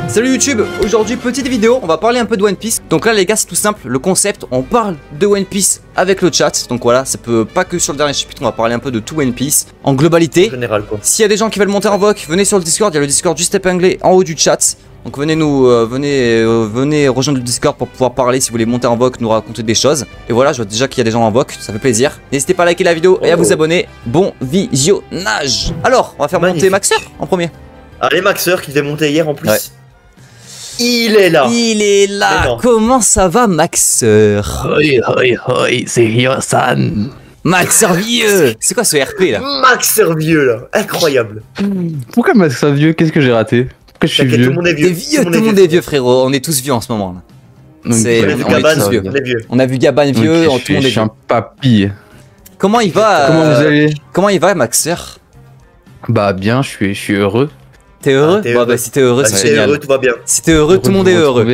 Salut YouTube, aujourd'hui petite vidéo, on va parler un peu de One Piece. Donc là les gars c'est tout simple, le concept, on parle de One Piece avec le chat. Donc voilà, ça peut pas que sur le dernier chapitre, on va parler un peu de tout One Piece en globalité. Général quoi. S'il y a des gens qui veulent monter en voc, venez sur le Discord, il y a le Discord juste épinglé en haut du chat. Donc venez venez rejoindre le Discord pour pouvoir parler si vous voulez monter en voc, nous raconter des choses. Et voilà, je vois déjà qu'il y a des gens en voc, ça fait plaisir. N'hésitez pas à liker la vidéo et à vous abonner. Bon visionnage. Alors, on va faire monter Maxer en premier. Allez Maxer qui devait monter hier en plus. Ouais. Il est là. Il est là. Comment ça va Maxer? Hoi, c'est Ryo-san. Maxer vieux. C'est quoi ce RP là? Maxer vieux là, incroyable. Pourquoi Maxer vieux? Qu'est-ce que j'ai raté? Pourquoi je suis vieux? Tout le monde est vieux. Tout le monde est vieux frérot, on est tous vieux en ce moment là. On est tous vieux. On a vu Gaban vieux, tout le monde est vieux. Je suis un papy. Comment il va? Comment vous allez? Comment il va Maxer? Bah bien, je suis heureux. T'es heureux? Bah si t'es heureux, c'est génial. Heureux, tout va bien. Si t'es heureux, tout le monde est heureux.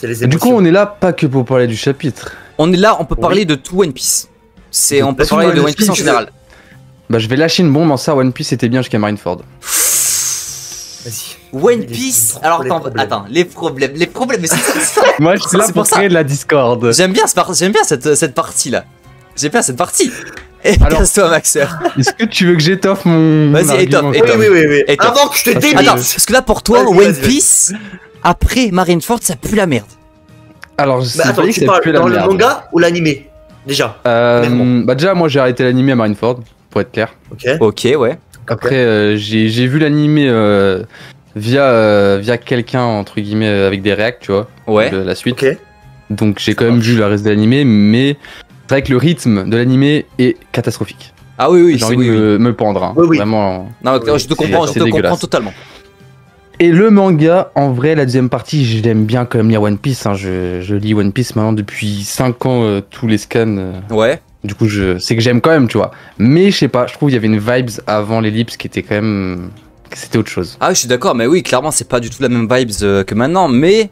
Du coup, on est là pas que pour parler du chapitre. On est là, on peut parler de tout One Piece. On peut parler de One Piece en général. Bah je vais lâcher une bombe en ça, One Piece c'était bien jusqu'à Marineford. Vas-y. One Piece, alors attends, les problèmes, mais c'est moi je suis là pour créer de la Discord. J'aime bien cette partie là. J'aime bien cette partie. Et casse-toi Maxer. Est-ce que tu veux que j'étoffe mon... Vas-y, étoffe. Oui. Avant que je te débite. Attends, parce que là pour toi, One Piece, après Marineford, ça pue la merde. Alors, je sais attends, tu parles dans le manga ou l'animé déjà? Bah déjà, moi j'ai arrêté l'animé à Marineford, pour être clair. Ok, ouais. Après, j'ai vu l'animé via quelqu'un, entre guillemets, avec des réacts, tu vois. Ouais. De la suite. Donc j'ai quand même vu le reste de l'animé, mais c'est vrai que le rythme de l'animé est catastrophique. Ah oui, j'ai envie de me pendre. Hein. Vraiment. Non, je te comprends totalement. Et le manga, en vrai, la deuxième partie, je l'aime bien quand même lire One Piece. Hein. Je lis One Piece maintenant depuis 5 ans, tous les scans. Ouais. Du coup, c'est que j'aime quand même, tu vois. Mais je sais pas, je trouve qu'il y avait une vibes avant l'ellipse qui était quand même... C'était autre chose. Ah, je suis d'accord, mais oui, clairement, c'est pas du tout la même vibes que maintenant, mais...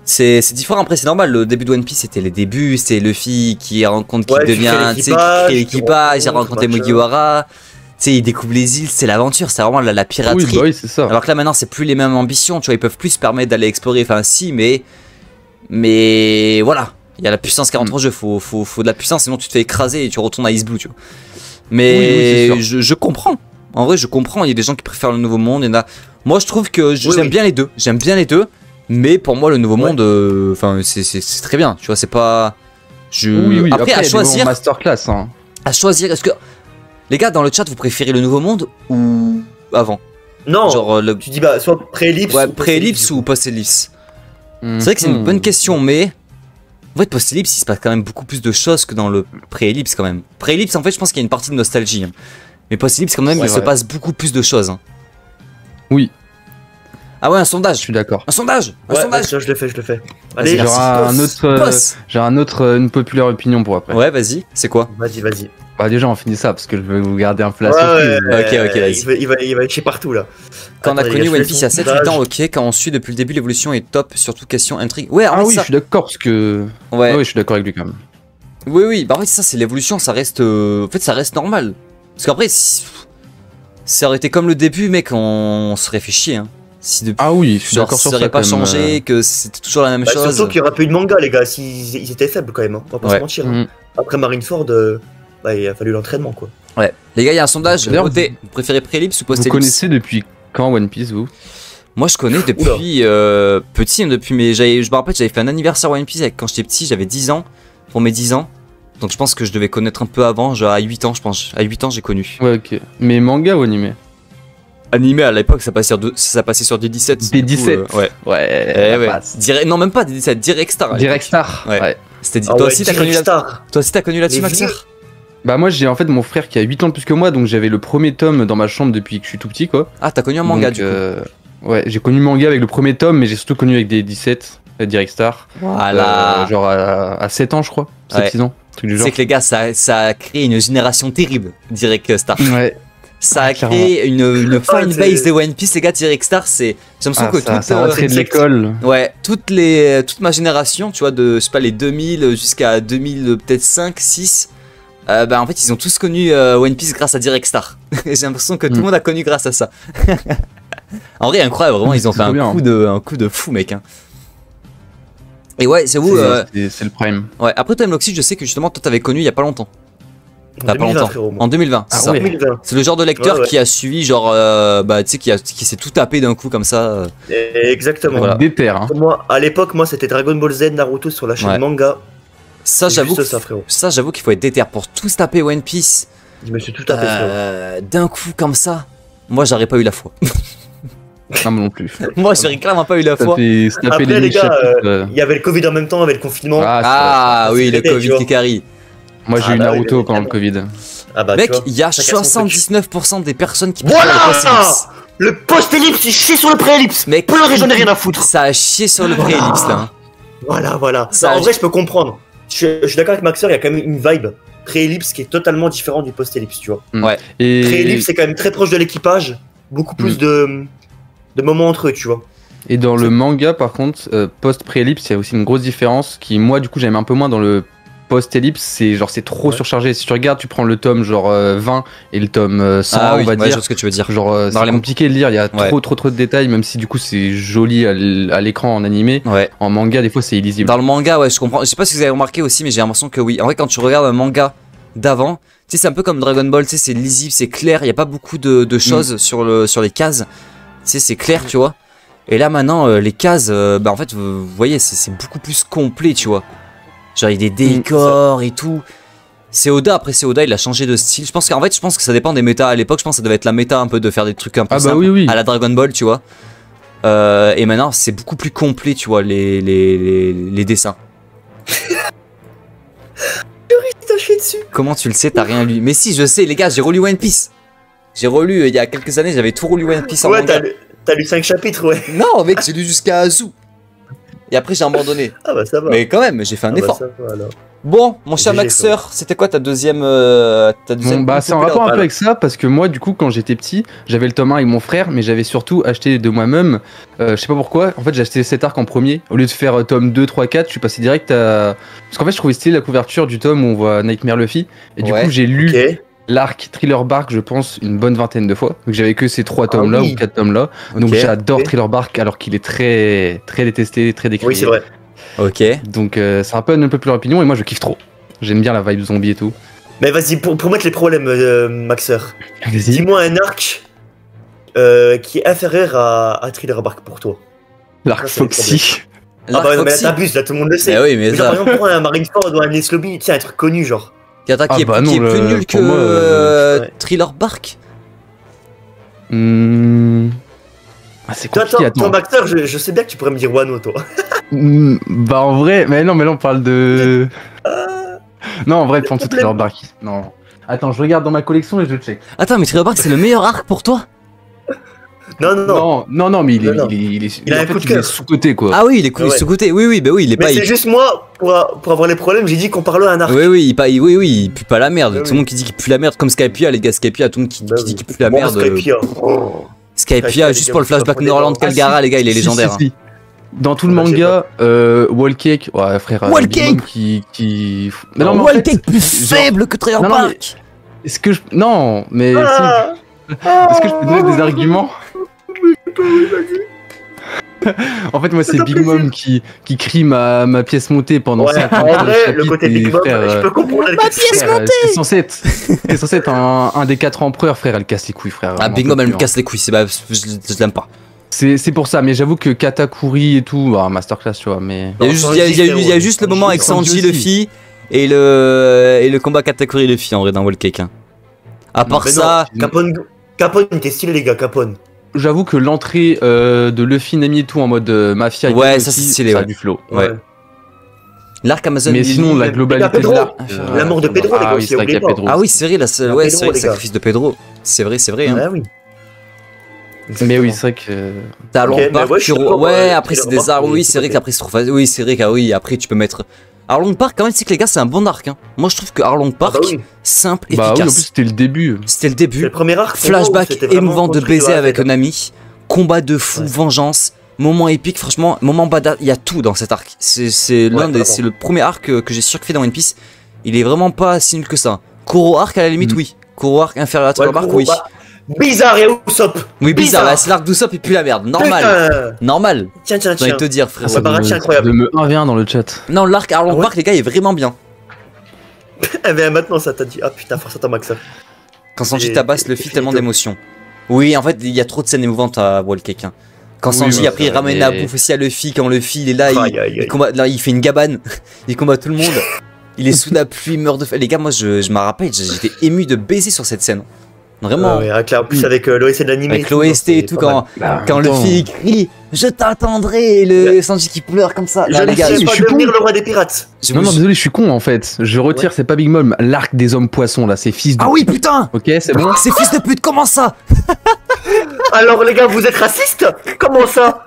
C'est différent, après c'est normal, le début de One Piece c'était les débuts, c'est Luffy qui rencontre, qui devient, tu sais, qui crée l'équipage, il rencontre les Mugiwara, tu sais, il découvre les îles, c'est l'aventure, c'est vraiment la piraterie. Oui, bah oui, c'est ça. Alors que là maintenant c'est plus les mêmes ambitions, tu vois, ils peuvent plus se permettre d'aller explorer, enfin si, mais voilà, il y a la puissance qui rentre en jeu, faut de la puissance, sinon tu te fais écraser et tu retournes à Ice Blue, tu vois. Mais oui, je comprends, en vrai je comprends, il y a des gens qui préfèrent le Nouveau Monde, il y en a... Moi je trouve que j'aime bien les deux, mais pour moi le Nouveau Monde, enfin c'est très bien, tu vois, c'est pas... Après à choisir... Masterclass, hein. À choisir, est-ce que... Les gars dans le chat, vous préférez le Nouveau Monde ou avant? Non, genre, tu dis bah soit pré-ellipse ou post-ellipse. C'est vrai que c'est une bonne question, mais... En fait post-ellipse il se passe quand même beaucoup plus de choses que dans le pré-ellipse quand même. Pré-ellipse en fait je pense qu'il y a une partie de nostalgie. Hein. Mais post-ellipse quand même il se passe beaucoup plus de choses. Hein. Oui. Ah ouais, un sondage. Je suis d'accord. Un sondage. Je le fais. Allez, j'ai une populaire opinion pour après. Ouais, vas-y. C'est quoi? Vas-y. Bah déjà on finit ça parce que je veux vous garder un peu la surprise. Ok, vas-y. Il va être chez partout là. Quand on a connu One Piece il y a 7-8 ans, ok. Quand on suit depuis le début, l'évolution est top, surtout question intrigue. Ouais, oui, je suis d'accord parce que... Ouais, je suis d'accord avec lui quand même. Oui, bah en fait ça c'est l'évolution, ça reste... En fait ça reste normal. Parce qu'après, ça aurait été comme le début, mec, on serait fait chier, hein. Si depuis, je suis d'accord sur ça. Ça aurait pas changé, que c'était toujours la même chose. Surtout qu'il n'y aurait pas eu de manga, les gars, ils étaient faibles quand même, hein. On va pas se mentir. Après Marineford, il a fallu l'entraînement, quoi. Ouais. Les gars, il y a un sondage. Votez. Vous préférez pré-ellipse ou post-ellipse? Vous connaissez depuis quand One Piece, vous? Moi, je connais depuis petit, depuis je me rappelle, j'avais fait un anniversaire One Piece quand j'étais petit, j'avais 10 ans, pour mes 10 ans. Donc je pense que je devais connaître un peu avant, genre à 8 ans, je pense. À 8 ans, j'ai connu. Ouais, ok. Mais manga ou animé? Animé à l'époque, ça passait sur des 17. Des 17 ouais. Non, même pas des 17, Direct Star. Direct Star. Ouais. C'était toi aussi, t'as connu là-dessus, Maxer? Bah, moi, j'ai en fait mon frère qui a 8 ans de plus que moi, donc j'avais le premier tome dans ma chambre depuis que je suis tout petit, quoi. Ah, t'as connu un manga du coup? Ouais, j'ai connu manga avec le premier tome, mais j'ai surtout connu avec des 17, Direct Star. Voilà. Genre à 7 ans, je crois. 7-6 ans. C'est que les gars, ça a créé une génération terrible, Direct Star. Ouais. Ça a créé une fanbase de One Piece, les gars. Direct Star, c'est... J'ai l'impression que toute rentrée de l'école. Ouais, toute ma génération, tu vois, de, je sais pas, les 2000 jusqu'à 2000, peut-être 5, 6, Bah en fait ils ont tous connu One Piece grâce à Direct Star. J'ai l'impression que tout le monde a connu grâce à ça. En vrai incroyable, vraiment ils ont fait un coup de fou mec hein. Et ouais c'est vous c'est le prime. Ouais après Time Loxy je sais que justement toi t'avais connu il y a pas longtemps. En 2020, frérot, en 2020 c'est ça. 2020. C'est le genre de lecteur qui a suivi genre bah tu sais qui s'est tout tapé d'un coup comme ça. Exactement. Voilà. Déter, hein. Moi à l'époque moi c'était Dragon Ball Z, Naruto sur la chaîne manga. Ça j'avoue qu'il faut être déter pour tout se taper One Piece. Je me suis tout tapé d'un coup comme ça. Moi j'aurais pas eu la foi. Non non plus. Moi j'aurais clairement pas eu la foi. Après les gars, il y avait le Covid en même temps avec le confinement. Ah oui le Covid qui carry. Moi j'ai eu Naruto pendant le Covid. Ah bah, mec, il y a 79% des personnes qui préfèrent le post-ellipse. Le post-ellipse, il chie sur le pré-ellipse. Mec, pleurer, j'en ai rien à foutre. Ça a chié sur le pré-ellipse là. Voilà. Ça, en vrai, je peux comprendre. Je suis d'accord avec Maxer, il y a quand même une vibe pré-ellipse qui est totalement différente du post-ellipse, tu vois. Ouais. Et pré-ellipse, c'est quand même très proche de l'équipage. Beaucoup plus de moments entre eux, tu vois. Et dans le manga, par contre, post-pré-ellipse, il y a aussi une grosse différence qui, moi, du coup, j'aime un peu moins dans le post-ellipse, c'est genre c'est trop surchargé. Si tu regardes, tu prends le tome genre 20 et le tome 100, on va dire. Je vois ce que tu veux dire. Genre c'est compliqué de lire, il y a trop de détails, même si du coup c'est joli à l'écran en animé. Ouais. En manga, des fois c'est illisible. Dans le manga, ouais, je comprends. Je sais pas si vous avez remarqué aussi, mais j'ai l'impression que oui. En vrai, quand tu regardes un manga d'avant, tu sais, c'est un peu comme Dragon Ball, tu sais, c'est lisible, c'est clair, il y a pas beaucoup de choses sur les cases. Tu sais, c'est clair, tu vois. Et là maintenant, les cases, bah en fait, vous voyez, c'est beaucoup plus complet, tu vois. Genre il y a des décors et tout. C'est Oda, après c'est Oda, il a changé de style. Je pense que ça dépend des méta à l'époque. Je pense que ça devait être la méta un peu de faire des trucs un peu simples à la Dragon Ball, tu vois. Et maintenant c'est beaucoup plus complet, tu vois, les dessins. T'as chié dessus. Comment tu le sais, t'as rien lu? Mais si, je sais les gars, j'ai relu One Piece. J'ai relu il y a quelques années, j'avais tout relu One Piece en manga. T'as lu 5 chapitres, ouais. Non mec, j'ai lu jusqu'à Azu. Et après j'ai abandonné. Ah bah ça va. Mais quand même, j'ai fait un effort. Bah ça va, alors. Bon, mon cher Maxer, c'était quoi ta deuxième bah c'est en rapport un peu avec ça, parce que moi du coup quand j'étais petit, j'avais le tome 1 avec mon frère, mais j'avais surtout acheté de moi-même, je sais pas pourquoi, en fait j'ai acheté cet arc en premier, au lieu de faire tome 2, 3, 4, je suis passé direct à... Parce qu'en fait je trouvais stylé la couverture du tome où on voit Nightmare Luffy, et du coup j'ai lu l'arc Thriller Bark, je pense, une bonne vingtaine de fois, donc j'avais que ces 3 tomes là ou 4 tomes là, donc j'adore Thriller Bark alors qu'il est très détesté, très décrié. Oui c'est vrai. Ok. Donc c'est un peu une peu plus opinion et moi je kiffe trop. J'aime bien la vibe zombie et tout. Mais vas-y, pour mettre les problèmes, Maxer, dis-moi un arc qui est inférieur à Thriller Bark pour toi. L'arc Foxy. Ah bah non mais là t'abuses, là tout le monde le sait. Mais oui, mais genre, par exemple pour un Marineford ou un Ace Lobby, tu sais un truc connu genre. Qui est plus nul que Thriller Bark. C'est compliqué. Toi Maxer, je sais bien que tu pourrais me dire Wano toi. Bah en vrai, mais non mais là on parle de... Non en vrai, prends tout Thriller Bark. Non. Attends, je regarde dans ma collection et je check. Attends, mais Thriller Bark c'est le meilleur arc pour toi? Non, mais il est sous-côté quoi. Ah oui, il est sous-côté. Oui, bah oui, il est pas. Mais c'est juste moi, pour avoir les problèmes, j'ai dit qu'on parlait à un arc. Oui, il pue pas la merde. Tout le monde qui dit qu'il pue la merde, comme Skypiea, les gars, Skypiea, tout le monde qui dit qu'il pue la merde. Skypiea, juste pour le flashback Norland Calgara, les gars, il est légendaire. Dans tout le manga, Wallcake, ouais frère. Wallcake qui. Mais non, Wallcake plus faible que Thriller Bark. Est-ce que je. Non, mais. Est-ce que je peux donner des arguments? En fait, moi, c'est Big Mom qui crie ma pièce montée pendant 5 ans. En vrai, le côté Big Mom, je peux comprendre. Ma pièce montée. C'est censé être un des 4 empereurs, frère. Elle casse les couilles, frère. Ah, Big Mom, elle me casse les couilles. Je l'aime pas. C'est pour ça, mais j'avoue que Katakuri et tout, bah, masterclass, tu vois. Mais il y a juste le moment avec Sanji Luffy et le combat Katakuri Luffy en vrai dans Wallcake. À part ça, Capone, t'es stylé les gars, Capone. J'avoue que l'entrée de Luffy, Nami et tout en mode mafia, ouais, ça c'est stylé, ça a du flow. Ouais. L'arc Amazon. Mais sinon, la globalité de l'arc. La mort de Pedro, les gars, oui, c'est vrai qu'il y a Pedro. Ah oui, c'est vrai, c'est vrai, le sacrifice de Pedro. C'est vrai. Ah oui. Mais oui, c'est vrai que. T'as Long Park, ouais, après c'est des arcs, oui, c'est vrai qu'après c'est trop facile. Oui, c'est vrai qu'après après tu peux mettre. Arlong Park, quand même, c'est que les gars, c'est un bon arc. Moi, je trouve que Arlong Park, simple, efficace. Bah oui, en plus, c'était le début. C'était le début. Le premier arc. Flashback émouvant de baiser avec un ami. Combat de fou, vengeance. Moment épique, franchement, moment badass. Il y a tout dans cet arc. C'est le premier arc que j'ai surkiffé dans One Piece. Il est vraiment pas si nul que ça. Kuro Arc à la limite, oui. Kuro Arc inférieur à Tiger Bark, oui. Bizarre et Usopp. Oui, bizarre, là, c'est l'arc d'Usopp et puis la merde. Normal. Normal. Tiens. J'ai envie de te dire, frère. C'est incroyable. De me 1v1 dans le chat. Non, l'arc Arlong Park, les gars, il est vraiment bien. Eh ben maintenant, ça t'a dit. Ah putain, force à ta Max. Quand Sanji tabasse Luffy, tellement d'émotions. Oui, en fait, il y a trop de scènes émouvantes à Wall Cake. Quand Sanji, après, il ramène la bouffe aussi à Luffy. Quand Luffy, il est là, il combat, là, il fait une gabane. Il combat tout le monde. Il est sous la pluie, il meurt de faim. Les gars, moi, je me rappelle, j'étais ému de baiser sur cette scène. Vraiment. Ouais, en plus avec l'OST de l'anime. Avec l'OST et tout, quand Luffy crie je t'attendrai, le Sanji qui pleure comme ça. Là, les gars, je suis devenir le roi des pirates. Non, désolé, je suis con en fait. Je retire, c'est pas Big Mom, l'arc des hommes poissons là, c'est fils de. Ah oui, putain. Ok, c'est bon. C'est fils de pute, comment ça? Alors, les gars, vous êtes racistes? Comment ça?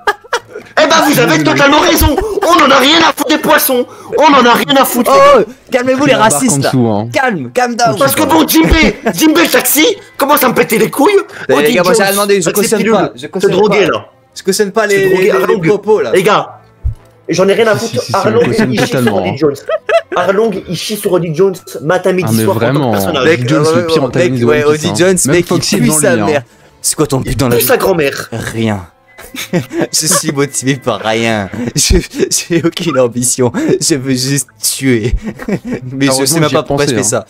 Eh ben, vous avez totalement raison. On en a rien à foutre des poissons. On en a rien à foutre. Oh, calmez-vous les racistes. Calme down. Parce que bon, Jinbei Taxi commence à me péter les couilles. Les gars, moi j'ai demandé, je cautionne pas. C'est drogué là. Je cautionne pas les propos là. Les gars, j'en ai rien à foutre. Arlong il chie sur Roddy Jones. Arlong il chie sur Roddy Jones matin, midi, soir. Vraiment, Roddy Jones le pire antagoniste. Ouais, Roddy Jones, mec, il pue sa mère. C'est quoi ton but dans la vie? Sa grand-mère. Rien. Je suis motivé par rien. J'ai aucune ambition. Je veux juste tuer. Mais je sais même pas pourquoi je fais ça.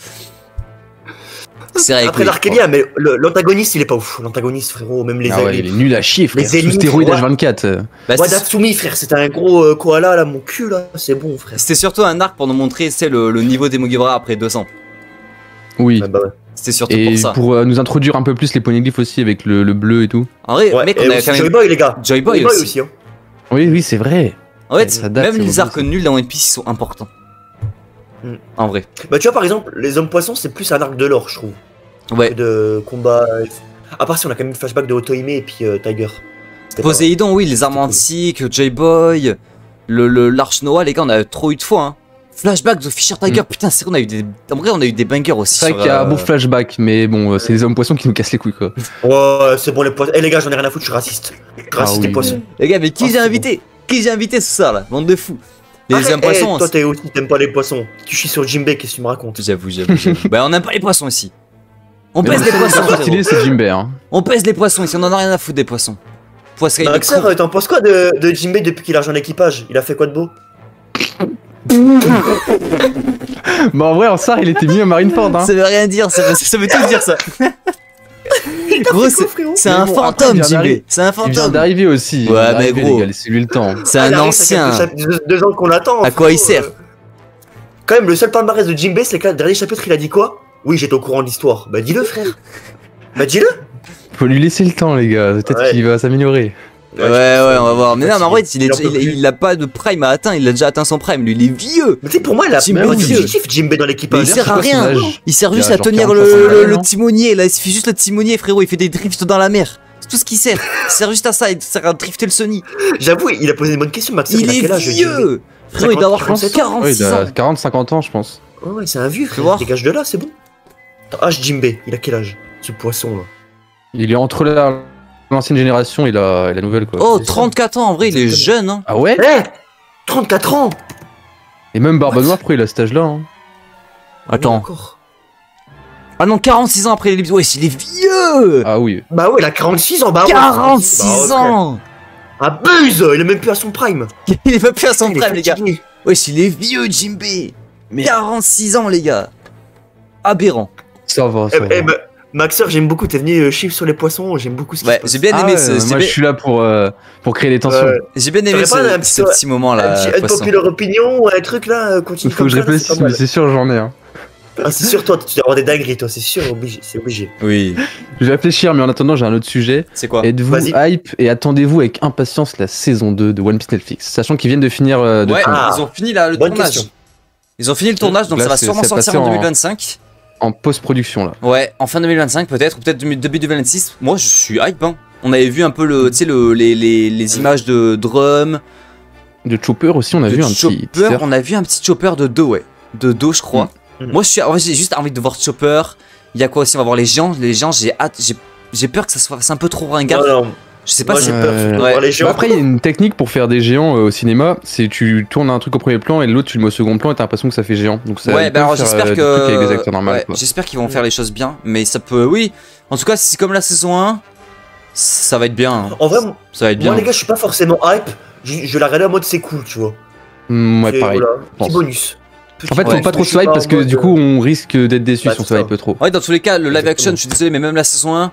Après l'Arkélia, mais l'antagoniste il est pas ouf. L'antagoniste, frérot, même les il est nul à chier, frère. Sous stéroïde H24. Wadatsumi, frère, c'était un gros koala là, mon cul là, c'est bon, frère. C'était surtout un arc pour nous montrer le niveau des Mugiwara après 200. Oui. C'était surtout et pour ça. Pour nous introduire un peu plus les poneglyphes aussi avec le bleu et tout. En vrai, mec, on avait quand même. Joy Boy, les gars. Joy Boy aussi. Oui, c'est vrai. En fait, même les arcs nuls dans One Piece sont importants. En vrai. Bah, tu vois, par exemple, les hommes poissons, c'est plus un arc de lore, je trouve. Ouais. De combat. À part si on a quand même le flashback de Otohime et puis Tiger. Poséidon, oui, les armes antiques, Joy Boy, l'Arche Noah, les gars, on a trop eu de fois. Flashback de Fisher Tiger, putain, c'est vrai, en vrai, on a eu des bangers aussi. C'est vrai qu'il y a un beau flashback, mais bon, c'est les hommes poissons qui nous cassent les couilles, quoi. Ouais, c'est bon, les poissons. Eh, les gars, j'en ai rien à foutre, je suis raciste. Raciste, les poissons. Les gars, mais qui j'ai invité? Qui j'ai invité ce soir là? Bande de fous. Les hommes poissons. Toi, t'es aussi, t'aimes pas les poissons. Tu chies sur Jinbei, qu'est-ce que tu me racontes? J'avoue. Bah, on n'aime pas les poissons ici. On pèse les poissons. C'est Jinbei, On pèse les poissons ici, on en a rien à foutre des poissons. Maxer, t'en penses quoi de Jinbei depuis qu'il a rejoint l'équipage? Il a fait quoi de beau? Bah en vrai en SAR il était mieux à Marineford hein. Ça veut rien dire, ça veut tout dire ça. Gros c'est un fantôme Jinbei. C'est un fantôme. Il vient d'arriver aussi. Ouais mais gros, c'est lui le temps. C'est un ancien. 2 ans qu'on l'attend. À quoi il sert? Quand même le seul palmarès de Jinbei c'est que le dernier chapitre il a dit quoi? Oui j'étais au courant de l'histoire. Bah dis-le frère. Bah dis-le. Faut lui laisser le temps les gars, peut-être qu'il va s'améliorer. Ouais, on va voir. Mais non, mais en vrai, il a pas de prime à atteindre, il a déjà atteint son prime. Lui, il est vieux. Mais tu sais, pour moi, il a pas d'objectif Jinbei dans l'équipage. Il sert à rien. Il sert juste à tenir le timonier. Là, il suffit juste le timonier, frérot. Il fait des drifts dans la mer. C'est tout ce qu'il sert. Il sert juste à ça. Il sert à drifter le Sony. J'avoue, il a posé une bonne question, Max. Il est vieux. Frérot, il doit avoir 46 ans. Il a 40-50 ans, je pense. Ouais, c'est un vieux, frère. Dégage de là, c'est bon. Âge Jinbei, il a quel âge, ce poisson là? Il est entre l'ancienne génération et la nouvelle quoi. Oh 34 ans en vrai il est jeune hein. Ah ouais? 34 ans. Et même Barbe Noire après il a cet âge là hein. Attends. Ah non 46 ans après les ouais il est vieux. Ah oui. Bah ouais il a 46 ans bah 46 ans. Abuse. Il est même plus à son prime. Il est même plus à son prime les gars. Ouais il est vieux Jinbei. 46 ans les gars. Aberrant. Ça va. Maxer, j'aime beaucoup, t'es venu chiffre sur les poissons, j'aime beaucoup ce qui se passe. J'ai bien aimé moi je suis là pour créer des tensions. J'ai bien aimé ce petit moment là. Un populaire opinion, un truc là, continue. Il faut que je réfléchisse, mais c'est sûr j'en ai un. Ah c'est sûr toi, tu dois avoir des dingueries toi, c'est sûr, c'est obligé. Oui. Je vais réfléchir, mais en attendant j'ai un autre sujet. C'est quoi? Êtes-vous hype et attendez-vous avec impatience la saison 2 de One Piece Netflix, sachant qu'ils viennent de finir ils ont fini le tournage. Ils ont fini le tournage, donc ça va sûrement sortir en 2025. En post-production là. Ouais, en fin 2025 peut-être, ou peut-être début 2026. Moi je suis hype hein. On avait vu un peu les images de Drum. De Chopper aussi, on a vu un petit teaser. On a vu un petit Chopper de Do, ouais. De Do je crois. Moi j'ai juste envie de voir Chopper. Il y a quoi aussi? On va voir les gens. Les gens, j'ai hâte. J'ai peur que ça soit un peu trop ringard. Je sais pas Moi si. j'ai peur de voir les géants. Après, il y a une technique pour faire des géants au cinéma, c'est tu tournes un truc au premier plan et l'autre tu le mets au second plan et t'as l'impression que ça fait géant. Donc ça Ouais, bah alors j'espère avec des acteurs normaux. ouais, j'espère qu'ils vont faire les choses bien, mais ça peut, oui. En tout cas, si c'est comme la saison 1, ça va être bien. Hein. En vrai, ça va être bien. moi les gars, je suis pas forcément hype. Je la regarde en mode c'est cool, tu vois. Ouais, pareil. Voilà, petit bonus. En fait, faut pas trop se hype parce que du coup, on risque d'être déçu si on se hype trop. Ouais, dans tous les cas, le live action, je suis désolé, mais même la saison 1,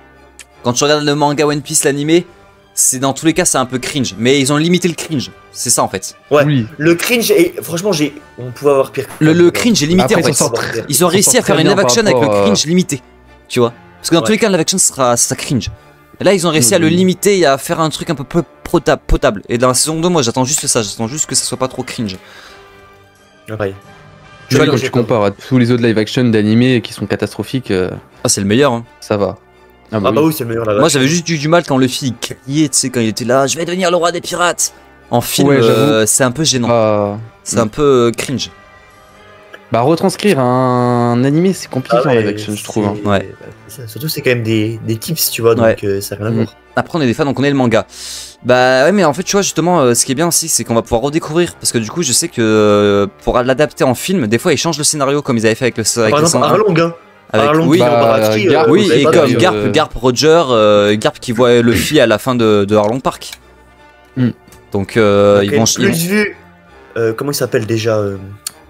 quand tu regardes le manga One Piece, l'animé, c'est dans tous les cas, c'est un peu cringe. Mais ils ont limité le cringe. C'est ça en fait. Ouais, oui. Le cringe, et franchement, on pouvait avoir pire. Le cringe est limité en fait. Ils ont réussi à faire une live action avec le cringe limité. Tu vois? Parce que dans tous les cas, le live action sera cringe. Et là, ils ont réussi à le limiter et à faire un truc un peu plus potable. Et dans la saison 2, moi, j'attends juste ça. J'attends juste que ça soit pas trop cringe. Ouais. Tu vois, quand tu compares à tous les autres live action d'animé qui sont catastrophiques. Ah, c'est le meilleur. Hein. Ça va. Ah bah oui, c'est le meilleur. Moi, j'avais juste eu du mal quand Luffy criait, tu sais, quand il était là, je vais devenir le roi des pirates. En film, ouais, c'est un peu gênant. C'est un peu cringe. Bah, retranscrire un animé, c'est compliqué en live action, je trouve. Hein. Ouais. Surtout, c'est quand même des tips, tu vois, donc ça n'a rien à voir. Après, on est des fans, donc on est le manga. Bah ouais, mais en fait, tu vois, justement, ce qui est bien aussi, c'est qu'on va pouvoir redécouvrir. Parce que du coup, je sais que pour l'adapter en film, des fois, ils changent le scénario comme ils avaient fait avec le. Par exemple, Arlong, hein. Avec, oui, et comme Garp Roger, Garp qui voit Luffy à la fin de Arlong Park. Donc, ils vont. Plus vu. Comment il s'appelle déjà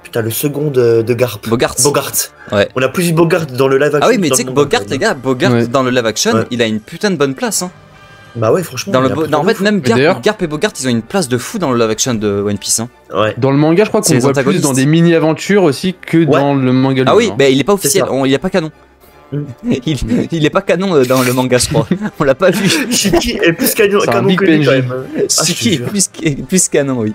Putain, le second de Garp. Bogart. Ouais. On a plus vu Bogart dans le live action. Ah oui, mais tu sais que Bogart, les gars, dans le live action, il a une putain de bonne place. Hein. Bah ouais, franchement. En fait, même Garp et Bogart, ils ont une place de fou dans le live action de One Piece. Hein. Ouais. Dans le manga, je crois qu'on voit plus dans des mini-aventures aussi que dans le manga. Ah oui, bah il est pas officiel, il est pas canon. Il est pas canon dans le manga, je crois. On l'a pas vu. Shiki est plus canon que lui quand même. Shiki est plus canon, oui.